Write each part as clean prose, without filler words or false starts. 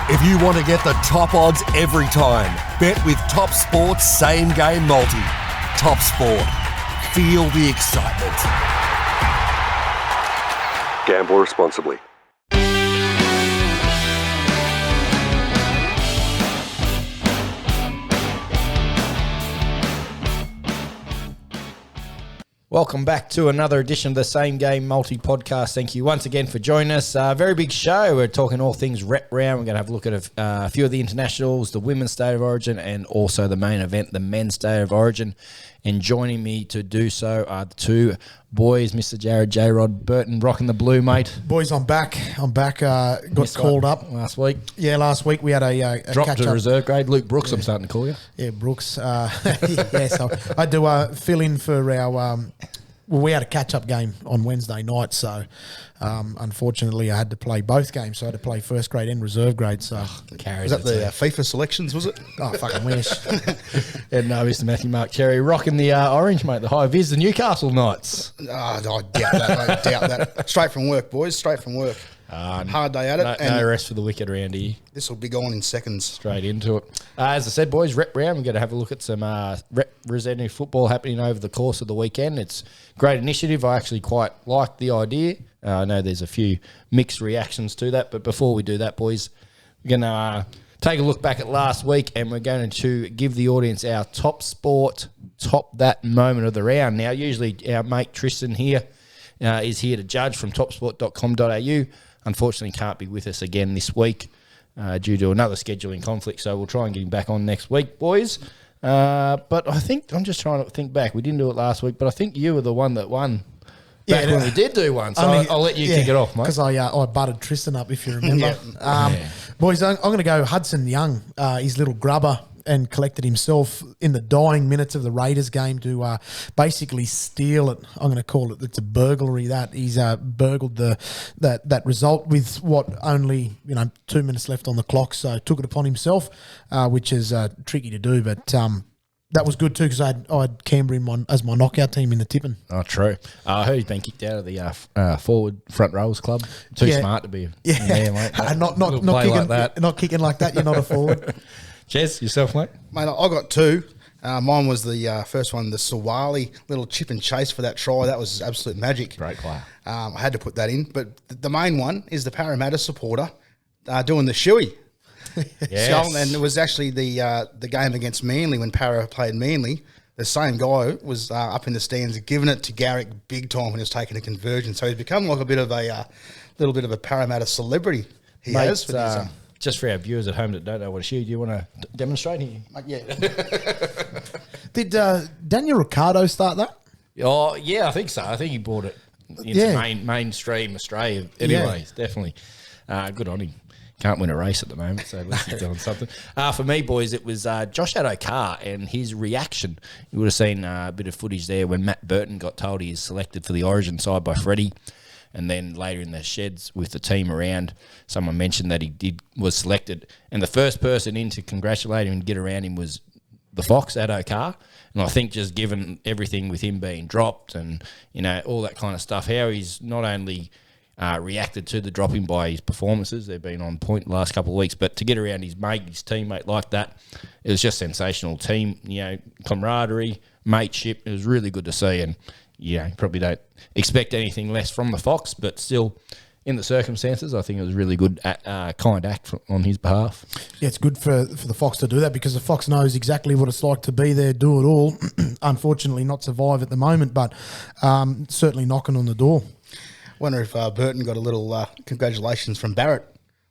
If you want to get the top odds every time, bet with Top Sport's Same Game Multi. Top Sport. Feel the excitement. Gamble responsibly. Welcome back to another edition of the Same Game Multi Podcast. Thank you once again for joining us. Very big show. We're talking all things rep round. We're going to have a look at a few of the internationals, the women's state of origin, and also the main event, the men's state of origin. And joining me to do so are the two boys, Mr. Jared J-Rod Burton, rocking the blue, mate. Boys, I'm back. Got called up last week. Yeah, last week we had a drop catch to up. Reserve grade. Luke Brooks, I'm starting to call you. Yeah, Brooks. Yeah, so I had to fill in for our. We had a catch-up game on Wednesday night, so unfortunately I had to play both games. So I had to play first grade and reserve grade. So Was that the FIFA selections, was it? Oh, fucking wish. And Mr. Matthew Mark Cherry rocking the orange, mate, the high vis, the Newcastle Knights. Oh, I doubt that, mate. Doubt that. Straight from work, boys. Straight from work. Hard day at it. No rest for the wicked around here. This will be gone in seconds. Straight into it. As I said, boys, rep round. We're going to have a look at some representative football happening over the course of the weekend. It's a great initiative. I actually quite like the idea. I know there's a few mixed reactions to that, but before we do that, boys, we're going to take a look back at last week, and we're going to give the audience our top sport, top that moment of the round. Now, usually our mate Tristan here is here to judge from topsport.com.au. Unfortunately, can't be with us again this week due to another scheduling conflict, so we'll try and get him back on next week, boys. But I think, I'm just trying to think back. We didn't do it last week, but I think you were the one that won back when we did do one, so I'll let you kick it off, mate. Because I butted Tristan up, if you remember. Boys, I'm going to go Hudson Young, his little grubber, and collected himself in the dying minutes of the Raiders game to basically steal it. I'm going to call it. It's a burglary. That he's burgled that result with what only 2 minutes left on the clock. So took it upon himself, which is tricky to do, but. That was good too because I had Canberra as my knockout team in the tipping. Oh, true. I heard he's been kicked out of the forward front rows club. Too smart to be in there, mate. Not kicking like that. Not kicking like that. You're not a forward. Jez, yourself, mate? Mate, I got two. Mine was the first one, the Sawali little chip and chase for that try. That was absolute magic. Great player. I had to put that in. But the main one is the Parramatta supporter doing the shoey. Yes. And it was actually the game against Manly when Para played Manly. The same guy was up in the stands giving it to Garrick big time when he was taking a conversion. So he's become like a bit of a little bit of a Parramatta celebrity. He Mate, has. just for our viewers at home that don't know what a shoe, do you want to demonstrate here? Yeah. Did Daniel Ricciardo start that? Oh, yeah, I think so. I think he brought it into mainstream Australia. Anyways, definitely. Good on him. Can't win a race at the moment, so let's keep doing something. For me, boys, it was Josh Addo-Carr and his reaction. You would have seen a bit of footage there when Matt Burton got told he is selected for the Origin side by Freddie, and then later in the sheds with the team around, someone mentioned that he was selected, and the first person in to congratulate him and get around him was the Fox, Addo-Carr. And I think just given everything with him being dropped and all that kind of stuff, how he's not only reacted to the dropping by his performances. They've been on point the last couple of weeks, but to get around his mate, his teammate like that, it was just sensational. Team, camaraderie, mateship. It was really good to see, and probably don't expect anything less from the Fox, but still, in the circumstances, I think it was really good, kind act on his behalf. Yeah, it's good for the Fox to do that because the Fox knows exactly what it's like to be there, do it all. Unfortunately, not survive at the moment, but certainly knocking on the door. Wonder if Burton got a little congratulations from Barrett.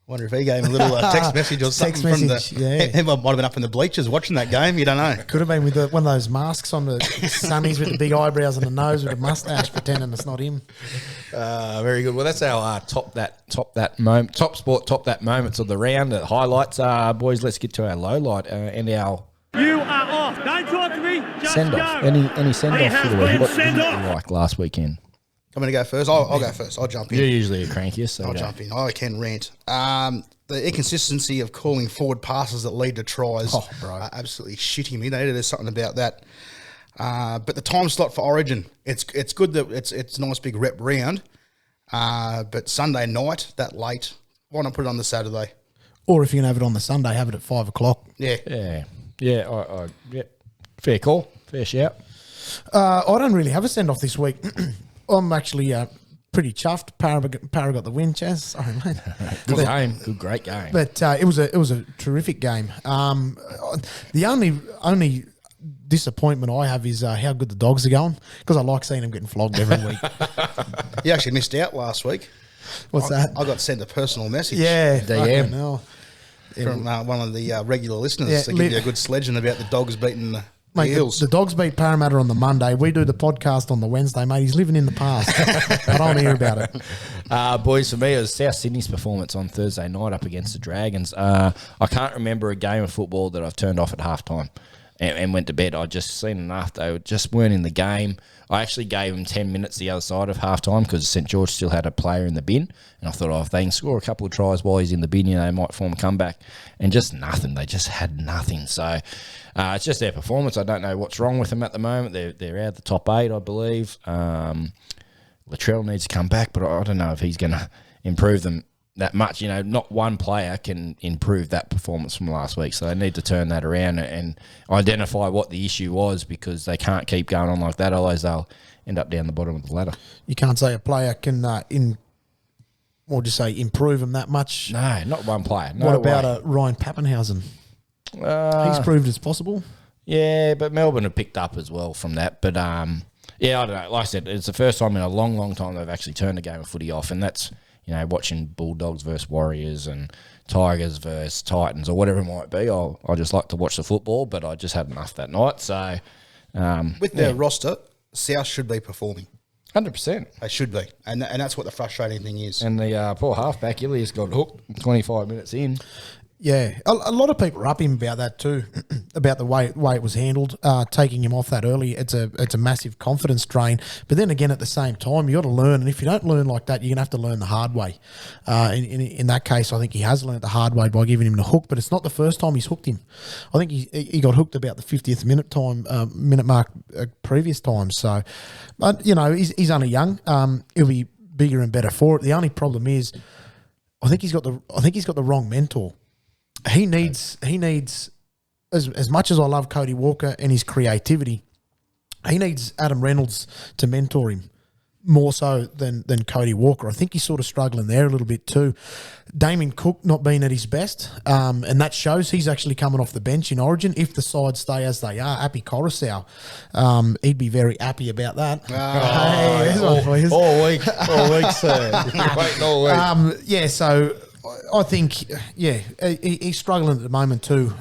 Wonder if he gave him a little text message or something He might have been up in the bleachers watching that game. You don't know. Could have been with one of those masks on, the sunnies with the big eyebrows and the nose with a mustache, pretending it's not him. Very good. Well, that's our top sport, top that moments of the round. Highlights, boys. Let's get to our low light and our. You are off. Don't talk to me. Just send off. go. Any send off for the week? What did you off. like last weekend? I'm going to go first. I'll go first. I'll jump in. You're usually a crankiest, so I'll jump in. I can rant. The inconsistency of calling forward passes that lead to tries are absolutely shitting me. There's something about that. But the time slot for Origin, it's good that it's a nice big rep round. But Sunday night, that late, why not put it on the Saturday? Or if you're going to have it on the Sunday, have it at 5 o'clock. Yeah. Yeah. Fair call. Fair shout. I don't really have a send-off this week. I'm actually pretty chuffed. Para got the win, Chaz. Sorry, mate. Good game. Great game. But it was a terrific game. The only disappointment I have is how good the Dogs are going, because I like seeing them getting flogged every week. You actually missed out last week. What's that? I got sent a personal message. Yeah, DM. From one of the regular listeners to give you a good sledging about the Dogs beating the Eels. The Dogs beat Parramatta on the Monday. We do the podcast on the Wednesday, mate. He's living in the past. I don't hear about it. Boys, for me, it was South Sydney's performance on Thursday night up against the Dragons. I can't remember a game of football that I've turned off at halftime and went to bed. I'd just seen enough. They just weren't in the game. I actually gave them 10 minutes the other side of halftime because St George still had a player in the bin. And I thought, if they can score a couple of tries while he's in the bin, they might form a comeback. And just nothing. They just had nothing. So it's just their performance. I don't know what's wrong with them at the moment. They're out of the top 8, I believe. Latrell needs to come back, but I don't know if he's going to improve them that much. Not one player can improve that performance from last week. So they need to turn that around and identify what the issue was, because they can't keep going on like that. Otherwise, they'll end up down the bottom of the ladder. You can't say a player can improve them that much. No, not one player. No what about Ryan Pappenhausen? He's proved it's possible. Yeah, but Melbourne have picked up as well from that. But, I don't know. Like I said, it's the first time in a long, long time they've actually turned a game of footy off, and that's watching Bulldogs versus Warriors and Tigers versus Titans or whatever it might be. I just like to watch the football, but I just had enough that night. So, with their roster, South should be performing. 100%. They should be. And that's what the frustrating thing is. And the poor halfback, Ilias, got hooked 25 minutes in. Yeah, a lot of people are up him about that too, about the way it was handled, taking him off that early. It's a massive confidence drain. But then again, at the same time, you got to learn, and if you don't learn like that, you're gonna have to learn the hard way. In that case, I think he has learned the hard way by giving him the hook. But it's not the first time he's hooked him. I think he got hooked about the 50th minute mark previous time. So, but he's only young. He'll be bigger and better for it. The only problem is, I think he's got the wrong mentor. He needs as much as I love Cody Walker and his creativity, he needs Adam Reynolds to mentor him more so than Cody Walker. I think he's sort of struggling there a little bit too. Damien Cook not being at his best, and that shows. He's actually coming off the bench in Origin. If the sides stay as they are, Appy Coruscant, he'd be very happy about that. All week, sir. Waiting all week. So I think, he's struggling at the moment too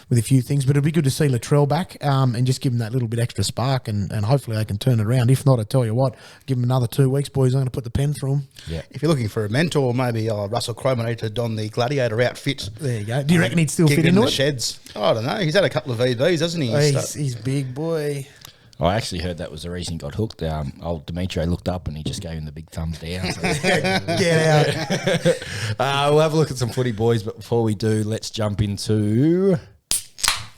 with a few things, but it'd be good to see Latrell back and just give him that little bit extra spark, and hopefully they can turn it around. If not, I tell you what, give him another 2 weeks, boys. I'm going to put the pen through him. Yeah. If you're looking for a mentor, maybe Russell Cromer need to don the Gladiator outfit. There you go. Do you reckon he'd still fit into the sheds? I don't know. He's had a couple of VBs, hasn't he? He's big, boy. I actually heard that was the reason he got hooked. Old Dimitri looked up and he just gave him the big thumbs down. So get out. We'll have a look at some footy, boys, but before we do, let's jump into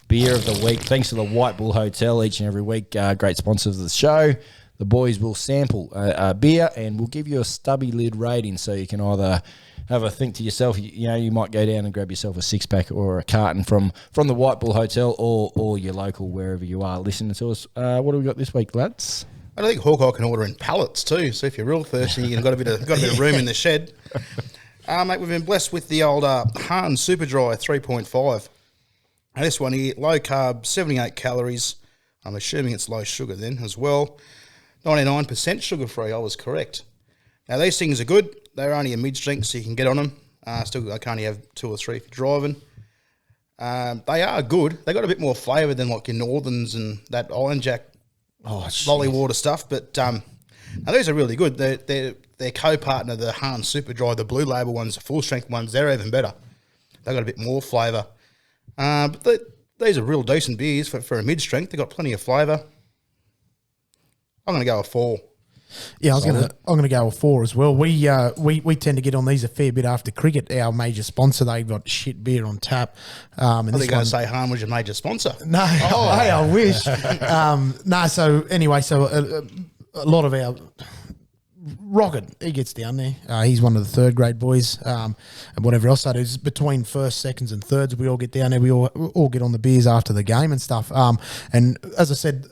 beer of the week. Thanks to the Whitebull Hotel each and every week. Great sponsors of the show. The boys will sample a beer and we'll give you a stubby lid rating, so you can either have a think to yourself, you might go down and grab yourself a 6-pack or a carton from the Whitebull Hotel or your local, wherever you are listening to us. What do we got this week, lads? I think Hawkeye can order in pallets too, so if you're real thirsty, you've got a bit of room in the shed. Mate, we've been blessed with the old Hahn Super Dry 3.5. Now this one here, low carb, 78 calories. I'm assuming it's low sugar then as well. 99% sugar free, I was correct. Now these things are good. They're only a mid-strength, so you can get on them. Still, I can only have 2 or 3 if you're driving. They are good. They got a bit more flavour than like your Northerns and that Iron Jack lolly water stuff. But now these are really good. They're co-partner, the Hahn Super Dry, the blue label ones, the full-strength ones. They're even better. They've got a bit more flavour. But these are real decent beers for a mid-strength. They've got plenty of flavour. I'm going to go a 4. Yeah, I'm gonna go with 4 as well. We tend to get on these a fair bit after cricket. Our major sponsor, they've got shit beer on tap. And I was going to say Hahn was your major sponsor. No, hey, I wish. So anyway, a lot of our Rocket, he gets down there. He's one of the third grade boys, and whatever else that is. Between first, seconds, and thirds, we all get down there. We all get on the beers after the game and stuff. And as I said,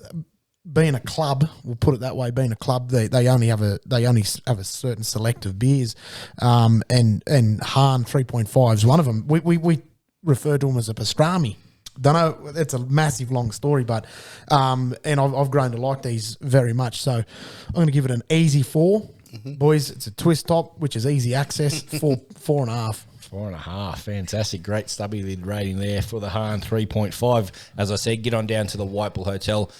being a club, we'll put it that way. Being a club, they only have a certain select of beers, and Hahn 3.5 is one of them. We refer to them as a pastrami. Don't know, it's a massive long story, but and I've grown to like these very much. So I'm going to give it an easy 4. Boys, it's a twist top, which is easy access, 4.5. 4.5, fantastic. Great stubby lid rating there for the Hahn 3.5. As I said, get on down to the Whitebull Hotel.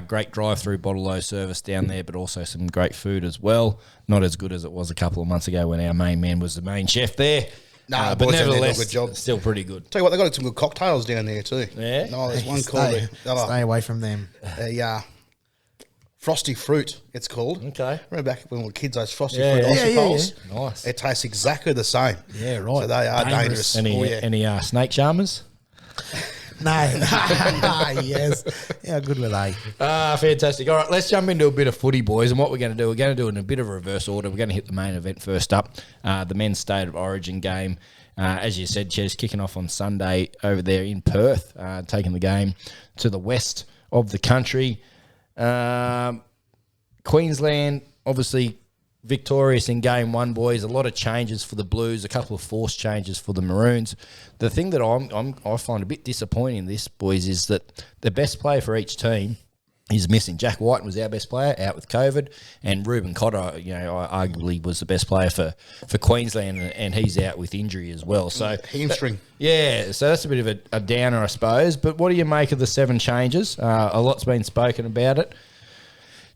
Great drive-through bottle-o service down there, but also some great food as well. Not as good as it was a couple of months ago when our main man was the main chef there. No, but boys down there do a nevertheless, good job. Still pretty good. Tell you what, they got some good cocktails down there too. Yeah? No, there's one called Stay away from them. Frosty Fruit, it's called. Okay. Remember back when we were kids, those Frosty Yeah, Fruit yeah. icicles? Nice. It tastes exactly the same. Yeah, right. So they are dangerous. Any snake charmers? No. Yes. How good were they? Fantastic. All right, let's jump into a bit of footy, boys. And what we're going to do, we're going to do it in a bit of a reverse order. We're going to hit the main event first up, the men's State of Origin game. As you said, Ches, kicking off on Sunday over there in Perth, taking the game to the west of the country. Queensland, obviously victorious in game 1, boys. A lot of changes for the Blues, a couple of forced changes for the Maroons. The thing that I find a bit disappointing in this, boys, is that the best player for each team is missing. Jack White was our best player, out with COVID, and Reuben Cotter, arguably was the best player for Queensland, and he's out with injury as well. So hamstring. So that's a bit of a downer, I suppose. But what do you make of the 7 changes? A lot's been spoken about it.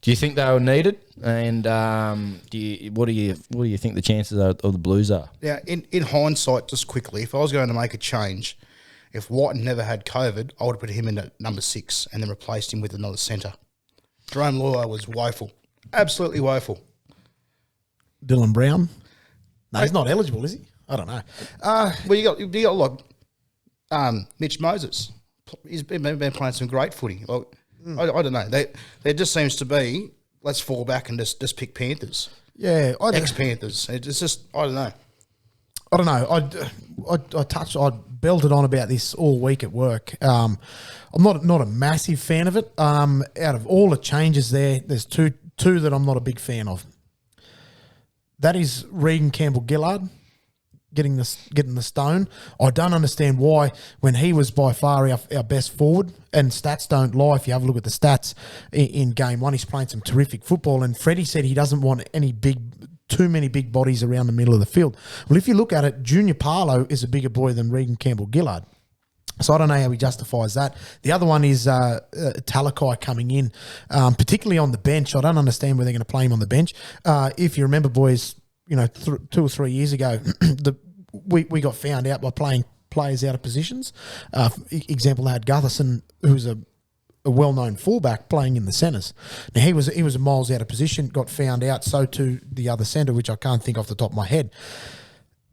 Do you think they were needed? And what do you think the chances of the Blues are? Yeah, in hindsight, just quickly, if I was going to make a change, if White never had COVID, I would have put him in at number 6 and then replaced him with another centre. Jerome Luai was woeful. Absolutely woeful. Dylan Brown? No, he's not eligible, is he? I don't know. Well, you got like Mitch Moses. He's been playing some great footy. I don't know. There just seems to be, let's fall back and just pick Panthers. Yeah. Ex-Panthers. It's just, I don't know. I belted on about this all week at work. I'm not a massive fan of it. Out of all the changes there's two that I'm not a big fan of. That is Regan Campbell-Gillard getting the stone. I don't understand why, when he was by far our best forward, and stats don't lie. If you have a look at the stats in game 1, he's playing some terrific football, and Freddie said he doesn't want too many big bodies around the middle of the field. Well, if you look at it, Junior Parlow is a bigger boy than Regan Campbell-Gillard. So I don't know how he justifies that. The other one is Talakai coming in, particularly on the bench. I don't understand where they're going to play him on the bench. If you remember, boys, 2 or 3 years ago, we got found out by playing players out of positions. Example, they had Gutherson, who's a well-known fullback, playing in the centres. Now, he was miles out of position, got found out, so too the other centre, which I can't think off the top of my head.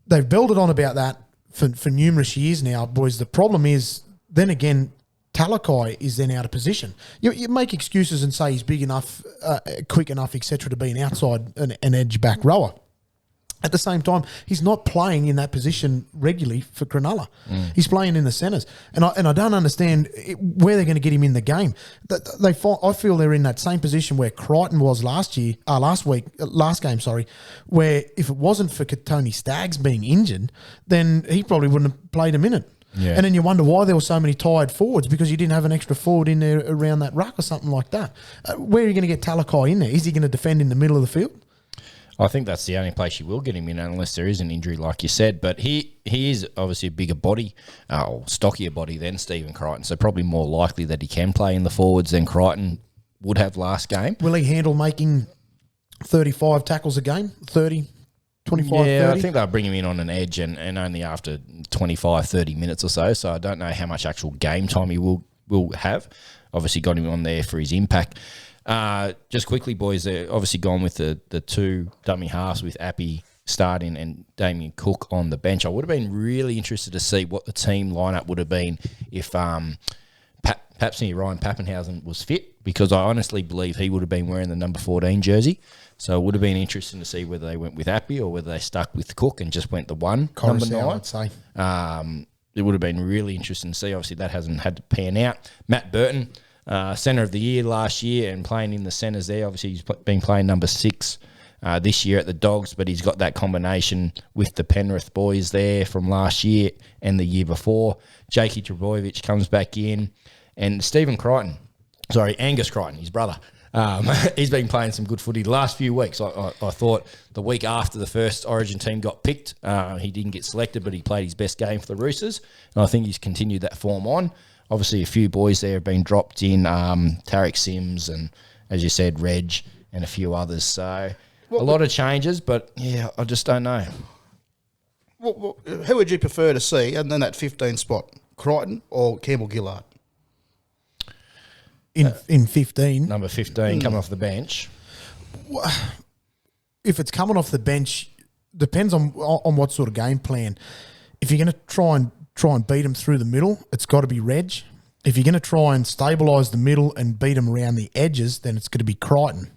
They've builded on about that for numerous years now, boys. The problem is, then again, Talakai is then out of position. You make excuses and say he's big enough, quick enough, etc., to be an outside, an edge back rower. At the same time, he's not playing in that position regularly for Cronulla. He's playing in the centres, and I don't understand where they're going to get him in the game. I feel they're in that same position where Crichton was last game. Where if it wasn't for Tony Staggs being injured, then he probably wouldn't have played a minute. Yeah. And then you wonder why there were so many tired forwards, because you didn't have an extra forward in there around that ruck or something like that. Where are you going to get Talakai in there? Is he going to defend in the middle of the field? I think that's the only place you will get him in, unless there is an injury, like you said. But he is obviously a bigger body, or stockier body than Stephen Crichton, so probably more likely that he can play in the forwards than Crichton would have last game. Will he handle making 35 tackles a game? 30, 25, yeah, 30? I think they'll bring him in on an edge and only after 25, 30 minutes or so. So I don't know how much actual game time he will have. Obviously got him on there for his impact. Just quickly, boys, they're obviously gone with the 2 dummy halves with Appy starting and Damien Cook on the bench. I would have been really interested to see what the team lineup would have been if Ryan Pappenhausen was fit, because I honestly believe he would have been wearing the number 14 jersey. So it would have been interesting to see whether they went with Appy or whether they stuck with Cook and just went the one, number 9. I'd say. It would have been really interesting to see. Obviously, that hasn't had to pan out. Matt Burton, centre of the year last year and playing in the centres there. Obviously, he's been playing number 6 this year at the Dogs, but he's got that combination with the Penrith boys there from last year and the year before. Jakey Trbojevic comes back in. And Angus Crichton, his brother, he's been playing some good footy the last few weeks. I thought the week after the first Origin team got picked, he didn't get selected, but he played his best game for the Roosters. And I think he's continued that form on. Obviously, a few boys there have been dropped in, Tarek Sims and, as you said, Reg and a few others. So a lot of changes, but, yeah, I just don't know. Who would you prefer to see in that 15 spot, Crichton or Campbell-Gillard? In 15. Number 15, coming off the bench. If it's coming off the bench, depends on what sort of game plan. If you're going to try and beat them through the middle, it's got to be Reg. If you're going to try and stabilise the middle and beat them around the edges, then it's going to be Crichton.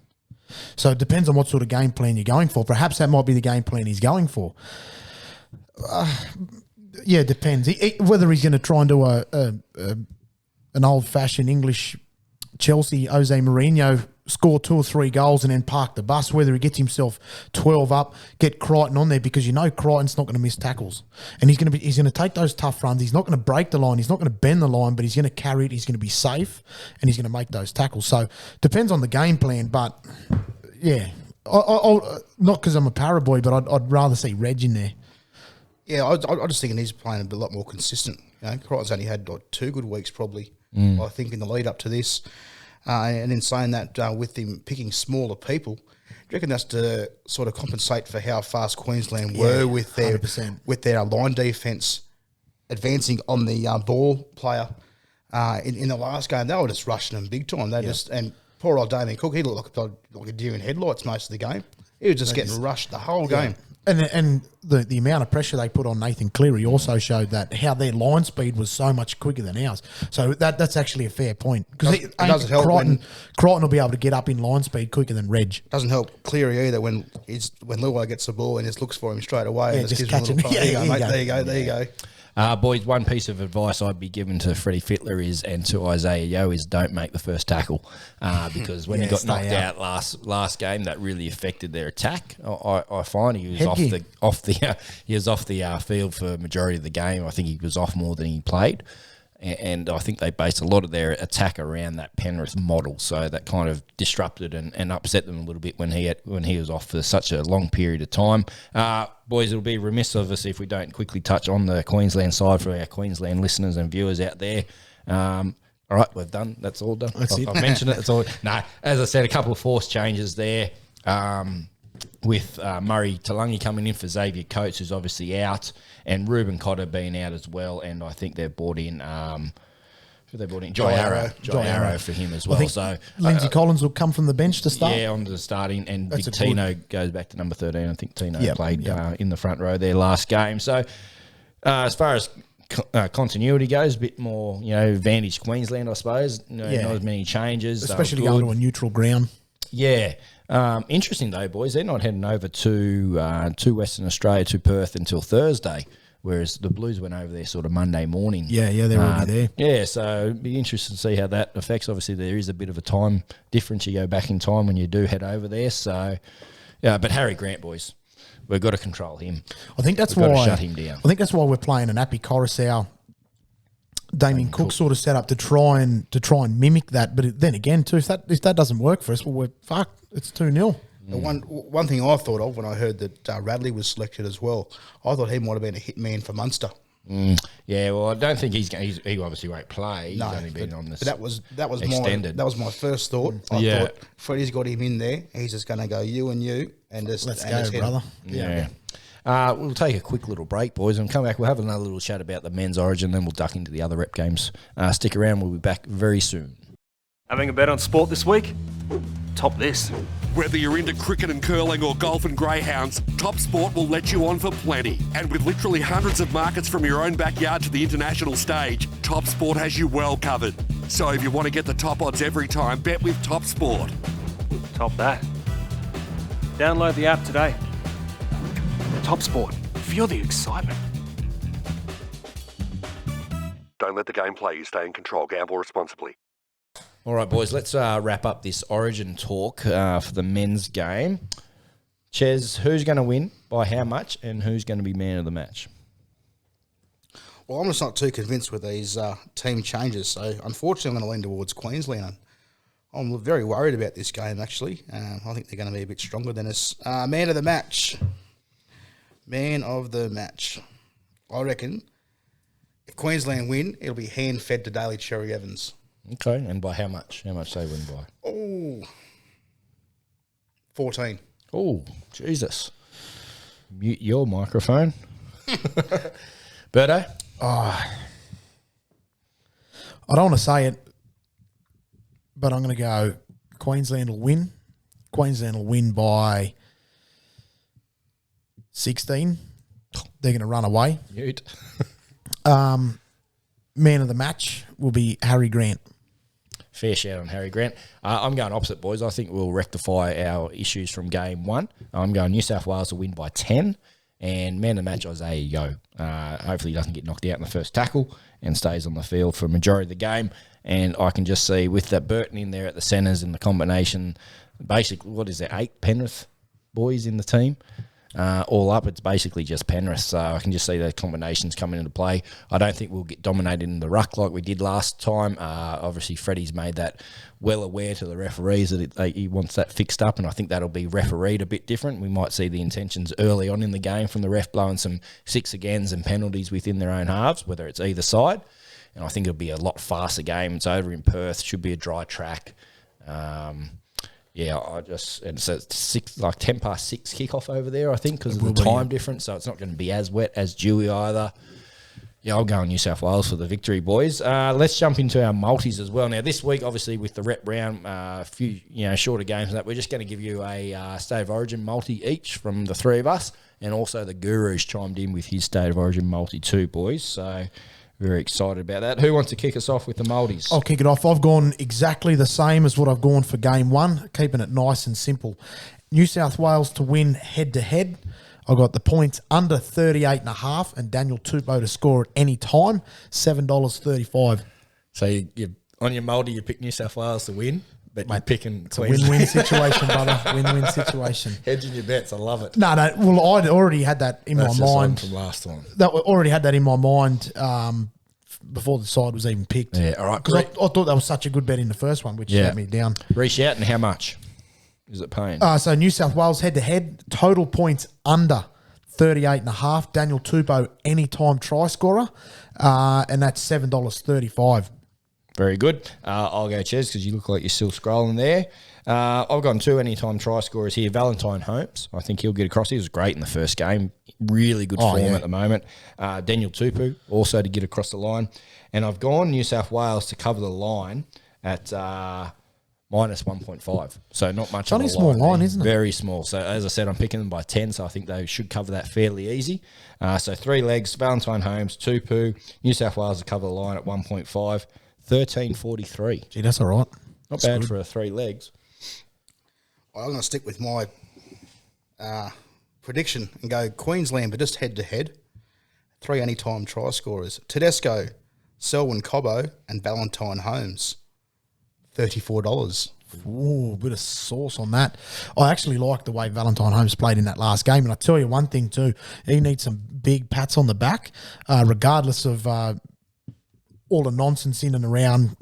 So it depends on what sort of game plan you're going for. Perhaps that might be the game plan he's going for. Yeah, it depends. Whether he's going to try and do an old-fashioned English Chelsea, Jose Mourinho, score 2 or 3 goals and then park the bus, whether he gets himself 12 up, get Crichton on there, because you know Crichton's not going to miss tackles. And he's going to take those tough runs. He's not going to break the line. He's not going to bend the line, but he's going to carry it. He's going to be safe, and he's going to make those tackles. So depends on the game plan, but yeah. I'll not because I'm a para boy, but I'd rather see Reg in there. Yeah, I just thinking he's playing a lot more consistent. Crichton's only had 2 good weeks probably, I think, in the lead up to this. And in saying that, with him picking smaller people, do you reckon that's to sort of compensate for how fast Queensland were with their line defence advancing on the ball player in the last game? They were just rushing them big time. And poor old Damien Cook, he looked like a deer in headlights most of the game. He was just getting rushed the whole game. And the amount of pressure they put on Nathan Cleary also showed that how their line speed was so much quicker than ours. So that's actually a fair point. Because it doesn't help Crichton will be able to get up in line speed quicker than Reg. Doesn't help Cleary either when Luai gets the ball and just looks for him straight away. Yeah, just catch him. There you go. Boys, one piece of advice I'd be given to Freddie Fittler and to Isaiah Yeo is don't make the first tackle, because when he got knocked out last game, that really affected their attack. I find he was off the field for a majority of the game. I think he was off more than he played. And I think they based a lot of their attack around that Penrith model, so that kind of disrupted and upset them a little bit when he was off for such a long period of time. Boys, it'll be remiss of us if we don't quickly touch on the Queensland side for our Queensland listeners and viewers out there. All right, we've done. That's all done. I've mentioned it. That's all. No, as I said, a couple of forced changes there. With Murray Talangi coming in for Xavier Coates, who's obviously out, and Ruben Cotter being out as well. And I think they've brought in Jai Arrow for him as well. So Lindsay Collins will come from the bench to start. Yeah, on to the starting, and Big Tino goes back to number 13. I think Tino played in the front row there last game. So as far as continuity goes, a bit more, Vantage Queensland, I suppose. Not as many changes, especially going to a neutral ground. Yeah. Interesting though, boys. They're not heading over to Western Australia, to Perth, until Thursday, whereas the Blues went over there sort of Monday morning. Yeah, they're already there. Yeah, so it'd be interesting to see how that affects. Obviously, there is a bit of a time difference. You go back in time when you do head over there. So, yeah, but Harry Grant, boys, we've got to control him. I think that's we've why got to shut him down. I think that's why we're playing an Appy Coruscant, Damien Cook sort of set up to try and mimic that. But then again, too, if that doesn't work for us, well, we're fucked. It's 2-0. The one thing I thought of when I heard that Radley was selected as well, I thought he might have been a hitman for Munster. Yeah, well, I don't think he obviously won't play. He's only been on this. But that was extended. That was my first thought. I thought Freddie's got him in there. He's just going to go you and just let's go, brother. Yeah. We'll take a quick little break, boys, and come back. We'll have another little chat about the men's Origin, then we'll duck into the other rep games. Stick around. We'll be back very soon. Having a bet on sport this week? Top this. Whether you're into cricket and curling or golf and greyhounds, Top Sport will let you on for plenty. And with literally hundreds of markets from your own backyard to the international stage, Top Sport has you well covered. So if you want to get the top odds every time, bet with Top Sport. Top that. Download the app today. Top Sport. Feel the excitement. Don't let the game play you. Stay in control. Gamble responsibly. All right, boys, let's wrap up this Origin talk for the men's game. Ches, who's going to win, by how much, and who's going to be man of the match? Well, I'm just not too convinced with these team changes, so unfortunately I'm going to lean towards Queensland. I'm very worried about this game, actually. I think they're going to be a bit stronger than us. Man of the match. Man of the match. I reckon if Queensland win, it'll be hand-fed to Daly Cherry Evans. Okay, and by how much? How much they win by? Oh, 14. Oh, Jesus. Mute your microphone. Berto? I don't want to say it, but I'm going to go Queensland will win. Queensland will win by 16. They're going to run away. Mute. Man of the match will be Harry Grant. Fair shout on Harry Grant. I'm going opposite, boys. I think we'll rectify our issues from game one. I'm going New South Wales will win by 10. And man of the match, Isaiah Yeo. Hopefully he doesn't get knocked out in the first tackle and stays on the field for a majority of the game. And I can just see with that Burton in there at the centres and the combination, basically, what is there, 8 Penrith boys in the team? All up, it's basically just Penrith. So I can just see the combinations coming into play. I don't think we'll get dominated in the ruck like we did last time. Obviously, Freddie's made that well aware to the referees that he wants that fixed up, and I think that'll be refereed a bit different. We might see the intentions early on in the game from the ref blowing some 6-agains and penalties within their own halves, whether it's either side. And I think it'll be a lot faster game. It's over in Perth. Should be a dry track. Yeah, and so it's 10 past 6 kickoff over there, I think, because of the time difference. So it's not going to be as wet as Dewey either. Yeah, I'll go on New South Wales for the victory, boys. Let's jump into our multis as well. Now, this week, obviously, with the rep round, a few shorter games and that, we're just going to give you a State of Origin multi each from the three of us, and also the Guru's chimed in with his State of Origin multi too, boys. So very excited about that. Who wants to kick us off with the multis? I'll kick it off. I've gone exactly the same as what I've gone for game one, keeping it nice and simple. New South Wales to win head-to-head. I got the points under 38.5 and Daniel Tupou to score at any time, $7.35. So you on your multi, you pick New South Wales to win, but you're picking it's a win-win situation, brother. Win-win situation. Hedging your bets, I love it. No. Well, I'd already had that in my mind from last time. Already had that in my mind before the side was even picked. Yeah, all right. Because I thought that was such a good bet in the first one, which let me down. Reach out, and how much is it paying? So New South Wales head-to-head, total points under 38.5. Daniel Tupou, anytime try scorer, and that's $7.35. Very good. I'll go Ches because you look like you're still scrolling there. I've gone 2 anytime try scorers here. Valentine Holmes, I think he'll get across. He was great in the first game. Really good form at the moment. Daniel Tupou also to get across the line. And I've gone New South Wales to cover the line at minus 1.5. So not much. It's only a small line, isn't it? Very small. So as I said, I'm picking them by 10, so I think they should cover that fairly easy. So 3 legs, Valentine Holmes, Tupou, New South Wales to cover the line at 1.5, 13.43. Gee, that's all right. Not bad for 3 legs. Well, I'm going to stick with my prediction and go Queensland, but just head-to-head. 3 anytime try scorers. Tedesco, Selwyn Cobbo, and Valentine Holmes. $34. Ooh, bit of sauce on that. I actually like the way Valentine Holmes played in that last game. And I tell you one thing too, he needs some big pats on the back, regardless of all the nonsense in and around,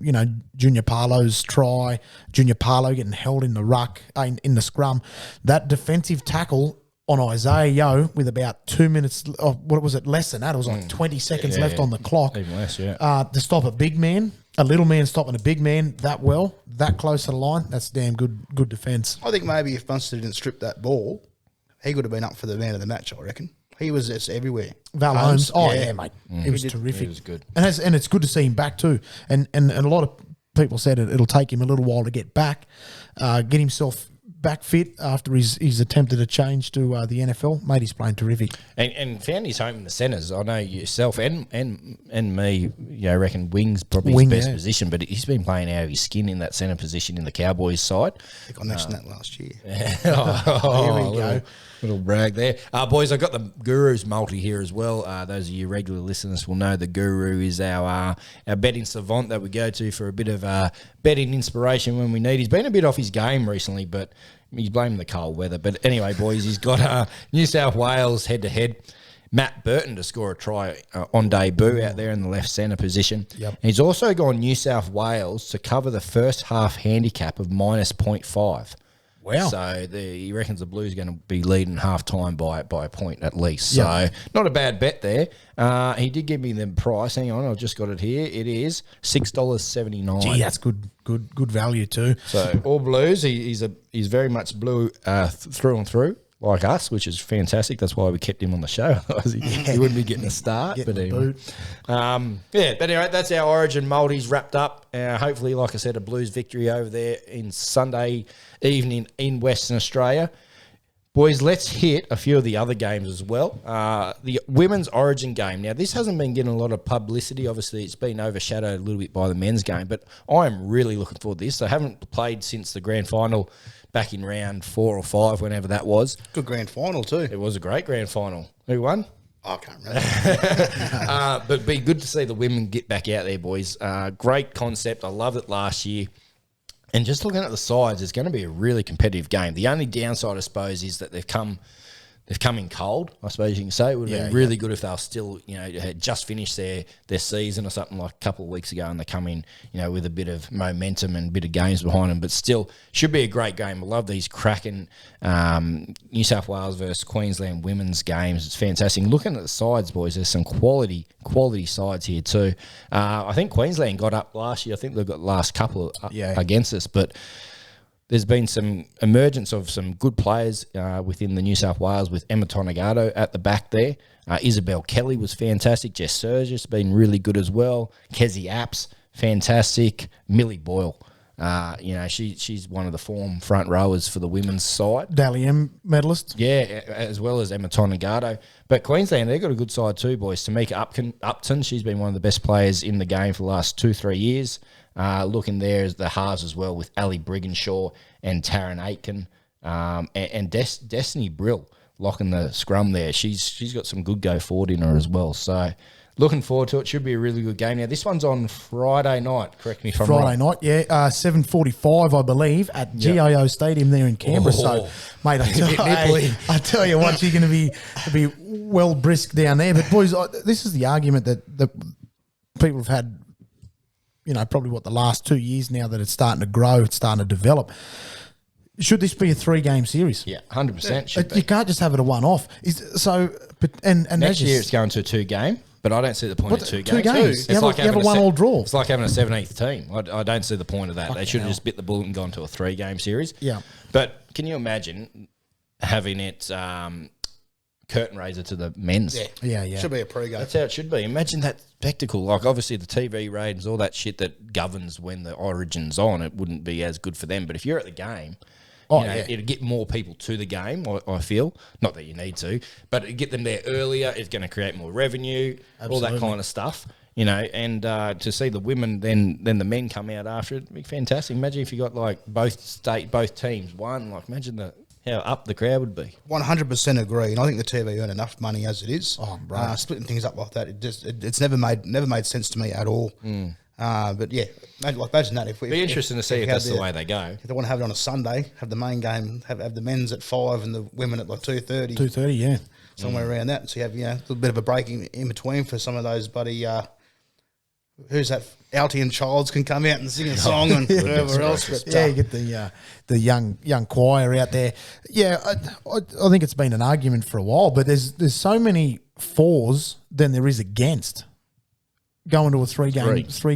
Junior Parlo's try, Junior Parlo getting held in the ruck, in the scrum. That defensive tackle on Isaiah Yeo with about 2 minutes, what was it, less than that? It was like 20 seconds left on the clock. Even less, yeah. To stop a big man, a little man stopping a big man that well, that close to the line, that's damn good defence. I think maybe if Munster didn't strip that ball, he could have been up for the man of the match, I reckon. He was just everywhere. Val Holmes. Oh, yeah, mate. He was terrific. He was good. And it's good to see him back too. And a lot of people said it'll take him a little while to get back, get himself back fit after his attempted a change to the NFL. Mate, he's playing terrific. And found his home in the centres. I know yourself and me, reckon wing's probably Wing, his best yeah. position, but he's been playing out of his skin in that centre position in the Cowboys side. I think I mentioned that last year. Here we go. Little brag there. Boys, I got the Guru's multi here as well. Those of you regular listeners will know the Guru is our betting savant that we go to for a bit of betting inspiration when we need. He's been a bit off his game recently, but he's blaming the cold weather. But anyway, boys, he's got New South Wales head-to-head. Matt Burton to score a try on debut out there in the left centre position. Yep. He's also gone New South Wales to cover the first half handicap of -0.5. Wow. So he reckons the Blues are going to be leading half-time by a point at least. So not a bad bet there. He did give me the price. Hang on, I've just got it here. It is $6.79. Gee, that's good value too. So all Blues. He's very much blue through and through, like us, which is fantastic. That's why we kept him on the show. Otherwise he wouldn't be getting a start. Getting but the anyway. boot. But anyway, that's our Origin multis wrapped up. Hopefully, like I said, a Blues victory over there in Sunday evening in Western Australia. Boys, let's hit a few of the other games as well. The Women's Origin game. Now, this hasn't been getting a lot of publicity. Obviously, it's been overshadowed a little bit by the men's game, but I'm really looking forward to this. They haven't played since the grand final back in round 4 or 5, whenever that was. Good grand final too. It was a great grand final. Who won? I can't remember. But it'd be good to see the women get back out there, boys. Great concept. I loved it last year. And just looking at the sides, it's going to be a really competitive game. The only downside, I suppose, is that they've come in cold, I suppose you can say. It would have been really good if they were still, had just finished their season or something like a couple of weeks ago and they come in, with a bit of momentum and a bit of games behind them. But still, should be a great game. I love these cracking New South Wales versus Queensland women's games. It's fantastic. Looking at the sides, boys, there's some quality sides here too. I think Queensland got up last year. I think they've got the last couple against us, but there's been some emergence of some good players within the New South Wales with Emma Tonagato at the back there. Isabel Kelly was fantastic. Jess Surgis been really good as well. Kezi Apps, fantastic. Millie Boyle, she's one of the form front rowers for the women's side. Dally M medalist. Yeah, as well as Emma Tonagato. But Queensland, they've got a good side too, boys. Tamika Upton, she's been one of the best players in the game for the last 2-3 years. Looking there as the halves as well with Ali Brigginshaw and Taryn Aitken and Destiny Brill locking the scrum there. She's got some good go forward in her as well. So looking forward to it. Should be a really good game. Now this one's on Friday night. Correct me if I'm wrong. Friday night, 7:45, I believe, at GIO Stadium there in Canberra. So, mate, I tell you what, you're going to be well brisk down there. But boys, this is the argument that people have had. Probably the last 2 years now that it's starting to grow, it's starting to develop. Should this be a 3-game series? Yeah, 100% should be. You can't just have it a one-off. And next year it's going to a 2-game, but I don't see the point of 2 games. 2 games. You have a 1-all draw. It's like having a 17th team. I don't see the point of that. They should have just bit the bullet and gone to a 3-game series. Yeah. But can you imagine having it curtain raiser to the men's? Yeah. Should be a pre-game. That's how it should be. Imagine that spectacle. Like, obviously, the TV ratings, all that shit that governs when the Origin's on, it wouldn't be as good for them. But if you're at the game, it'd get more people to the game, I feel. Not that you need to, but it'd get them there earlier. It's going to create more revenue, all that kind of stuff. And to see the women, then the men come out after it, would be fantastic. Imagine if you got, like, both teams won. Like, imagine how up the crowd would be. 100% agree, and I think the TV earn enough money as it is. Oh, bro. Splitting things up like that, it's never made sense to me at all. But yeah, imagine that. It'd be interesting to see if that's the way they go. If they want to have it on a Sunday, have the main game, have the men's at 5 and the women at like 2:30. 2:30, yeah. Somewhere around that. So you have a little bit of a break in between for some of those buddy. Who's that? Altie and Childs can come out and sing a song and whatever else. But, you get the young choir out there. Yeah, I think it's been an argument for a while, but there's so many fors than there is against. going to a three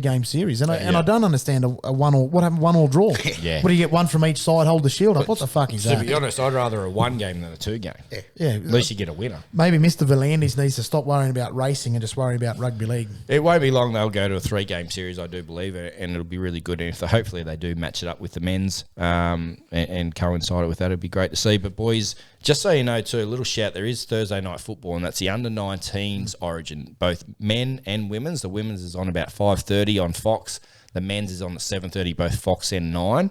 game series, and I don't understand a 1-1 what happened 1-1 draw. Yeah. What do you get, one from each side, hold the shield up? What the fuck is that? To be honest, I'd rather a 1 game than a 2 game. Yeah, At least you get a winner. maybe Mr. Volandis needs to stop worrying about racing and just worry about rugby league. It won't be long. They'll go to a 3 game series, I do believe, and it'll be really good. And if hopefully they do match it up with the men's and coincide it with that, it'd be great to see. But boys, just so you know too, a little shout, there is Thursday night football, and that's the under-19s Origin, both men and women's. The women's is on about 5:30 on Fox. The men's is on at 7:30, both Fox and 9.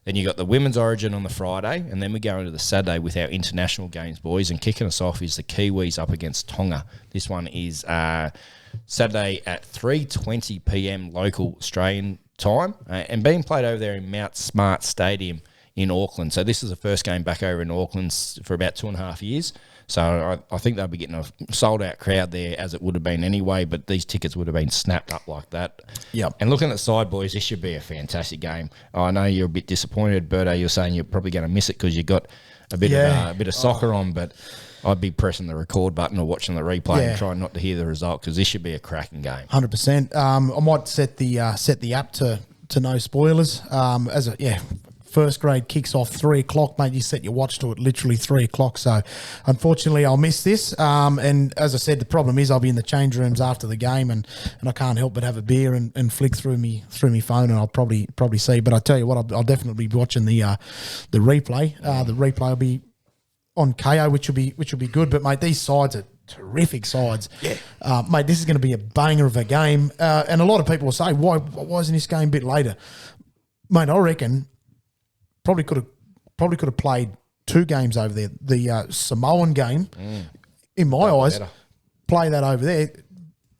Then you got the women's Origin on the Friday, and then we go into the Saturday with our international games, boys. And kicking us off is the Kiwis up against Tonga. This one is Saturday at 3:20 p.m. local Australian time, and being played over there in Mount Smart Stadium in Auckland. So this is the first game back over in Auckland for about 2.5 years. So I think they'll be getting a sold-out crowd there, as it would have been anyway, but these tickets would have been snapped up like that. Yep. And looking at the side, boys, this should be a fantastic game. I know you're a bit disappointed, Berto. You're saying you're probably going to miss it because you got a bit of soccer on, but I'd be pressing the record button or watching the replay and trying not to hear the result, because this should be a cracking game. 100%. I might set the app to no spoilers. First grade kicks off 3 o'clock, mate. You set your watch to it literally 3 o'clock. So, unfortunately, I'll miss this. And as I said, the problem is I'll be in the change rooms after the game, and I can't help but have a beer and flick through me phone, and I'll probably see. But I tell you what, I'll definitely be watching the replay. The replay will be on KO, which will be good. But mate, these sides are terrific sides. Yeah, mate, this is going to be a banger of a game. And a lot of people will say, why isn't this game a bit later, mate? I reckon. Probably could have played 2 games over there. The Samoan game, in my eyes, play that over there.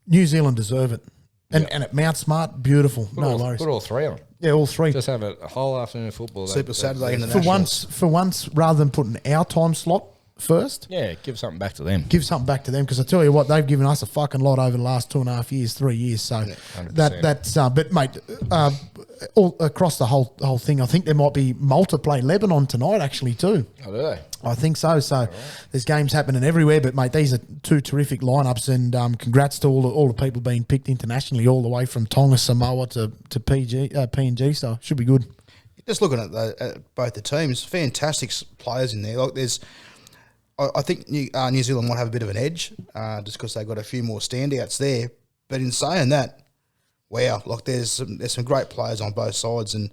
New Zealand deserve it. And at Mount Smart, beautiful. Worries. Put all 3 on. Yeah, all 3. Just have a whole afternoon of football. Super Saturday Internationals. For once, rather than putting our time slot first. Yeah, give something back to them. Because I tell you what, they've given us a fucking lot over the last 2.5 years, 3 years. So that's but mate, all across the whole thing, I think there might be multiplay Lebanon tonight actually too. Oh, do they? I think so. So there's games happening everywhere. But mate, these are 2 terrific lineups, and congrats to all the people being picked internationally, all the way from Tonga, Samoa to PNG. So it should be good. Just looking at both the teams, fantastic players in there. Like I think New Zealand might have a bit of an edge just because they've got a few more standouts there. But in saying that, wow, like there's some great players on both sides, and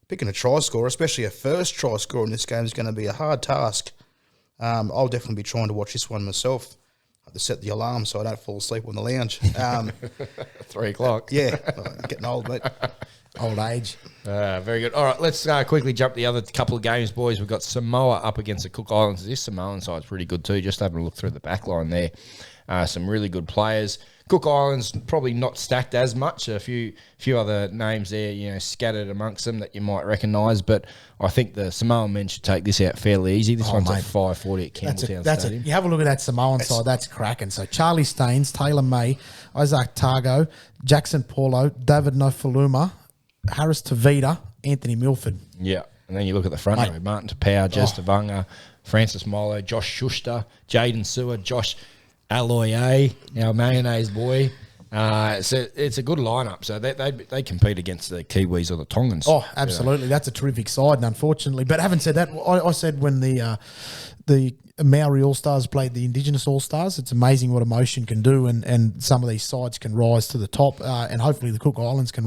picking a try scorer, especially a first try scorer in this game, is going to be a hard task. I'll definitely be trying to watch this one myself. I have to set the alarm so I don't fall asleep on the lounge. 3 o'clock. Yeah, getting old, mate. Old age. Very good. All right, let's quickly jump the other couple of games, boys. We've got Samoa up against the Cook Islands. This Samoan side's pretty good too. Just having a look through the back line there. Some really good players. Cook Islands probably not stacked as much. A few other names there, scattered amongst them that you might recognise. But I think the Samoan men should take this out fairly easy. This one's at 5:40 at Campbelltown Stadium. You have a look at that Samoan side. That's cracking. So Charlie Staines, Taylor May, Isaac Targo, Jackson Paulo, David Nofaluma, Harris Tavita, Anthony Milford. Yeah. And then you look at the front row. Martin Tapau, Jess Tavanga, Francis Milo, Josh Schuster, Jaden Sewer, Josh Aloye, our mayonnaise boy. So it's a good lineup. So they compete against the Kiwis or the Tongans. Oh, absolutely. That's a terrific side, and unfortunately. But having said that, I said when the Maori All-Stars played the Indigenous All-Stars, it's amazing what emotion can do, and some of these sides can rise to the top, and hopefully the Cook Islands can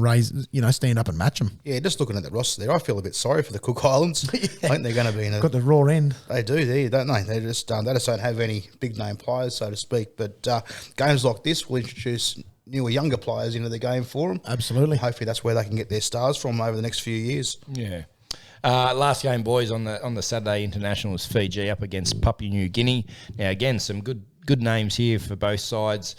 stand up and match them. Yeah, just looking at the roster there, I feel a bit sorry for the Cook Islands. I think they're going to be in got the raw end. They do, don't they? They just don't have any big name players, so to speak. But games like this will introduce newer, younger players into the game for them. Absolutely. Hopefully that's where they can get their stars from over the next few years. Yeah. Last game, boys, on the Saturday International is Fiji up against Papua New Guinea. Now, again, some good names here for both sides.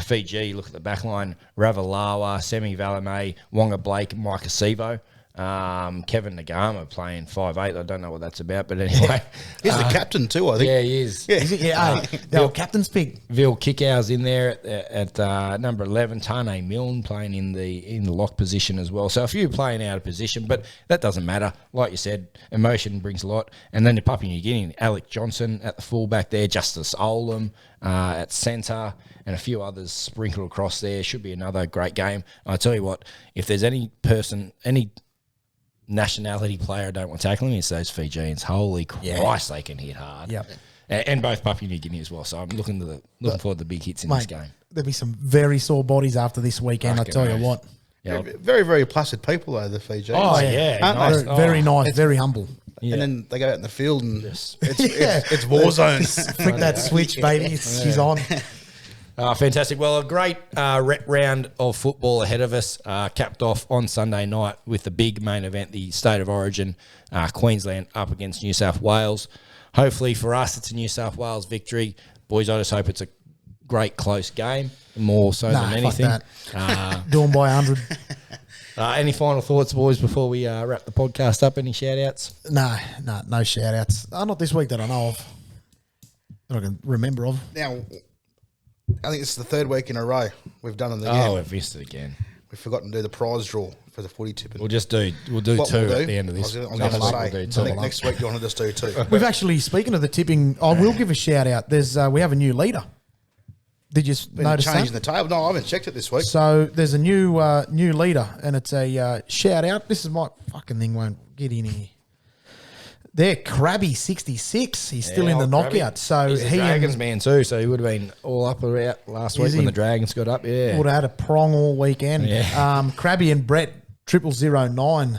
Fiji, look at the back line, Ravalawa, Semi Valame, Wonga Blake, Mike Acevo. Kevin Nagama playing 5'8". I don't know what that's about, but anyway. He's the captain too, I think. Yeah, he is. Is it? Yeah, the old captain's pick. Vil Kickow's in there at number 11. Tane Milne playing in the lock position as well. So a few playing out of position, but that doesn't matter. Like you said, emotion brings a lot. And then the Papua New Guinea, Alec Johnson at the fullback there, Justice Olam at centre, and a few others sprinkled across there. Should be another great game. I tell you what, if there's any nationality player I don't want tackling, it's those Fijians. Holy Christ, they can hit hard. Yep. And both Papua New Guinea as well. So I'm looking forward to the big hits in this game. There'll be some very sore bodies after this weekend, I tell you what. Yeah. Very, very placid people, though, the Fijians. Oh, yeah. Aren't Nice. Very, very nice, very humble. Yeah. And then they go out in the field and it's war zone. Flick that switch, baby. She's on. Fantastic. Well, a great round of football ahead of us, capped off on Sunday night with the big main event, the State of Origin, Queensland up against New South Wales. Hopefully for us, it's a New South Wales victory. Boys, I just hope it's a great close game, more so than anything. Doing by 100. Any final thoughts, boys, before we wrap the podcast up? Any shout-outs? No shout-outs. Not this week that I know of. That I can remember of. Now, I think it's the third week in a row we've done it again. Oh, we've missed it again. We've forgotten to do the prize draw for the footy tipping. We'll do What two we'll at the end of this. I was going to say, I think next week you want to just do two. We've actually, speaking of the tipping, I will give a shout-out. We have a new leader. Did you notice Changing that? the table? No, I haven't checked it this week. So there's a new leader, and it's a shout-out. This is my fucking thing won't get in here. They're Krabby 66. He's still in the knockout. So he's a Dragons man too, so he would have been all up about last week when the Dragons got up. Yeah, would have had a prong all weekend. Yeah. Krabby and Brett 0009,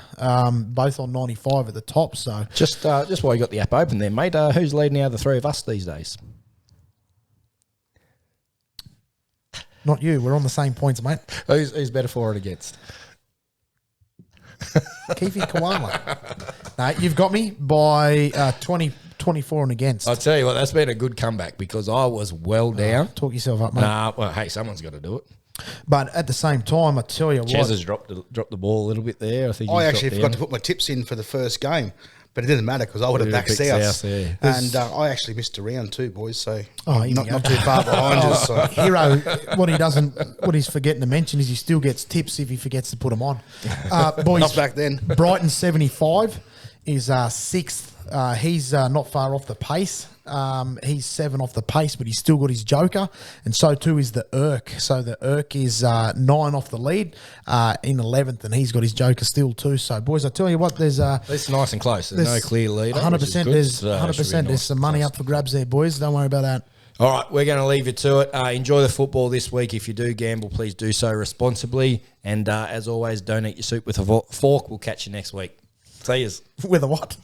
both on 95 at the top. So just while you got the app open there, mate, who's leading out of the three of us these days? not you. We're on the same points, mate. Who's better for it against? Keefi Kawama. No, you've got me by 24 and against. I'll tell you what, that's been a good comeback because I was well down. Talk yourself up, mate. Nah, well, hey, someone's got to do it. But at the same time, I tell you Chaz what. has dropped the ball a little bit there. I think I he's actually dropped forgot down. to put my tips in for the first game, but it didn't matter because I would have Would have backed picked South. South, yeah. And I actually missed a round too, boys, so Oh, here we not go. too far behind us. So. Hero, what he's forgetting to mention is he still gets tips if he forgets to put them on. Boys, Not back then. Brighton 75 is sixth. He's not far off the pace. He's 7 off the pace, but he's still got his joker, and so too is the Urk. So the Urk is 9 off the lead in 11th, and he's got his joker still too. So boys, I tell you what, there's It's nice and close. There's no clear leader. 100%. There's 100%. There's some money up for grabs there, boys. Don't worry about that. All right, we're going to leave you to it. Enjoy the football this week. If you do gamble, please do so responsibly. And as always, don't eat your soup with a fork. We'll catch you next week. See yous. With a what?